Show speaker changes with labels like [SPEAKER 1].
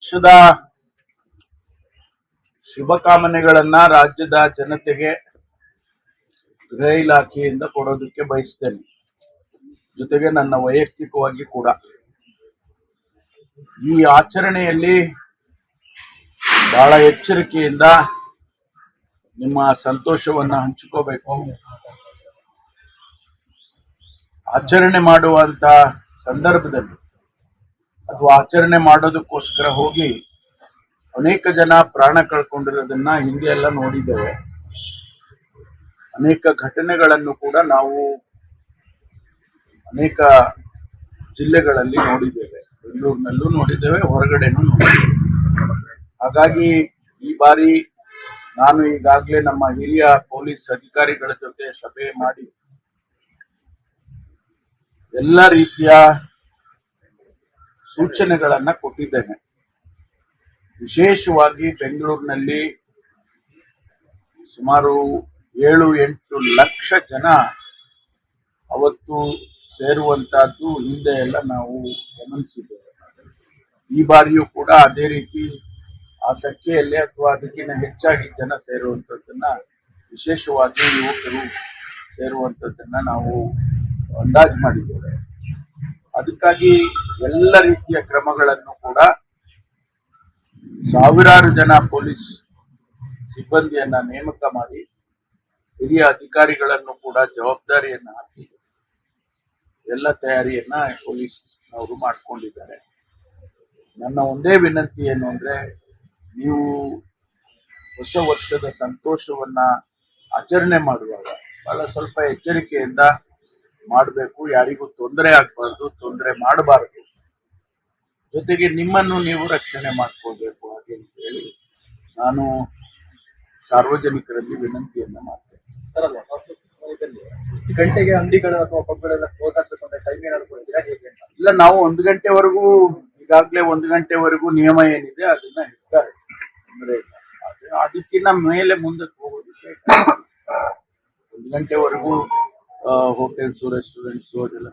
[SPEAKER 1] ವರ್ಷದ ಶುಭಕಾಮನೆಗಳನ್ನ ರಾಜ್ಯದ ಜನತೆಗೆ ಗೃಹ ಇಲಾಖೆಯಿಂದ ಕೊಡೋದಕ್ಕೆ ಬಯಸ್ತೇನೆ. ಜೊತೆಗೆ ನನ್ನ ವೈಯಕ್ತಿಕವಾಗಿ ಕೂಡ ಈ ಆಚರಣೆಯಲ್ಲಿ ಬಹಳ ಎಚ್ಚರಿಕೆಯಿಂದ ನಿಮ್ಮ ಸಂತೋಷವನ್ನ ಹಂಚಿಕೋಬೇಕು. ಆಚರಣೆ ಮಾಡುವಂತ ಸಂದರ್ಭದಲ್ಲಿ ಅಥವಾ ಆಚರಣೆ ಮಾಡೋದಕ್ಕೋಸ್ಕರ ಹೋಗಿ ಅನೇಕ ಜನ ಪ್ರಾಣ ಕಳ್ಕೊಂಡಿರೋದನ್ನ ಹಿಂದೆ ಎಲ್ಲ ನೋಡಿದ್ದೇವೆ. ಅನೇಕ ಘಟನೆಗಳನ್ನು ಕೂಡ ನಾವು ಅನೇಕ ಜಿಲ್ಲೆಗಳಲ್ಲಿ ನೋಡಿದ್ದೇವೆ. ಬೆಂಗಳೂರಿನಲ್ಲೂ ನೋಡಿದ್ದೇವೆ, ಹೊರಗಡೆನೂ ನೋಡಿದ್ದೇವೆ. ಹಾಗಾಗಿ ಈ ಬಾರಿ ನಾನು ಈಗಾಗಲೇ ನಮ್ಮ ಹಿರಿಯ ಪೊಲೀಸ್ ಅಧಿಕಾರಿಗಳ ಜೊತೆ ಸಭೆ ಮಾಡಿ ಎಲ್ಲ ರೀತಿಯ ಸೂಚನೆಗಳನ್ನ ಕೊಟ್ಟಿದ್ದೇನೆ. ವಿಶೇಷವಾಗಿ ಬೆಂಗಳೂರಿನಲ್ಲಿ ಸುಮಾರು 7-8 ಲಕ್ಷ ಜನ ಅವತ್ತು ಸೇರುವಂತಹದ್ದು ಹಿಂದೆ ಎಲ್ಲ ನಾವು ಗಮನಿಸಿದ್ದೇವೆ. ಈ ಬಾರಿಯೂ ಕೂಡ ಅದೇ ರೀತಿ ಆ ಸಂಖ್ಯೆಯಲ್ಲಿ ಅಥವಾ ಅದಕ್ಕಿಂತ ಹೆಚ್ಚಾಗಿ ಜನ ಸೇರುವಂಥದ್ದನ್ನ, ವಿಶೇಷವಾಗಿ ಯುವಕರು ಸೇರುವಂಥದ್ದನ್ನ ನಾವು ಅಂದಾಜು ಮಾಡಿದ್ದೇವೆ. ಅದಕ್ಕಾಗಿ ಎಲ್ಲ ರೀತಿಯ ಕ್ರಮಗಳನ್ನು ಕೂಡ ಸಾವಿರಾರು ಜನ ಪೊಲೀಸ್ ಸಿಬ್ಬಂದಿಯನ್ನ ನೇಮಕ ಮಾಡಿ ಹಿರಿಯ ಅಧಿಕಾರಿಗಳನ್ನು ಕೂಡ ಜವಾಬ್ದಾರಿಯನ್ನ ಹಾಕಿ ಎಲ್ಲ ತಯಾರಿಯನ್ನ ಪೊಲೀಸ್ ಅವರು ಮಾಡಿಕೊಂಡಿದ್ದಾರೆ. ನನ್ನ ಒಂದೇ ವಿನಂತಿ ಏನು ಅಂದ್ರೆ, ನೀವು ಹೊಸ ವರ್ಷದ ಸಂತೋಷವನ್ನ ಆಚರಣೆ ಮಾಡುವಾಗ ಬಹಳ ಸ್ವಲ್ಪ ಎಚ್ಚರಿಕೆಯಿಂದ ಮಾಡಬೇಕು. ಯಾರಿಗೂ ತೊಂದರೆ ಆಗಬಾರ್ದು, ತೊಂದರೆ ಮಾಡಬಾರದು. ಜೊತೆಗೆ ನಿಮ್ಮನ್ನು ನೀವು ರಕ್ಷಣೆ ಮಾಡ್ಕೊಳ್ಬೇಕು ಹಾಗೆ ಅಂತ ಹೇಳಿ ನಾನು ಸಾರ್ವಜನಿಕರಲ್ಲಿ ವಿನಂತಿಯನ್ನ ಮಾಡ್ತೇನೆ.
[SPEAKER 2] ಸರ್, ಅಲ್ಲ ಎಷ್ಟು ಗಂಟೆಗೆ ಅಂಗಡಿಗಳು ಅಥವಾ ಪಬ್ಗಳೆಲ್ಲ ಕ್ಲೋಸ್ ಆಗ್ಬೇಕು ಅಂತ ಟೈಮ್ ಏನಾದ್ರು ಕೊಡ್ತೀರಾ ಹೇಗೆ ಅಂತ?
[SPEAKER 1] ಇಲ್ಲ, ನಾವು 1 ಗಂಟೆವರೆಗೂ ಈಗಾಗಲೇ 1 ಗಂಟೆವರೆಗೂ ನಿಯಮ ಏನಿದೆ ಅದನ್ನ ಇರ್ತಾರೆ. ಅಂದ್ರೆ ಅದಕ್ಕಿಂತ ಮೇಲೆ ಮುಂದಕ್ಕೆ ಹೋಗೋದಕ್ಕೆ 1 ಗಂಟೆವರೆಗೂ ಹೋಟೆಲ್ಸು, ರೆಸ್ಟೋರೆಂಟ್ಸು ಅದೆಲ್ಲ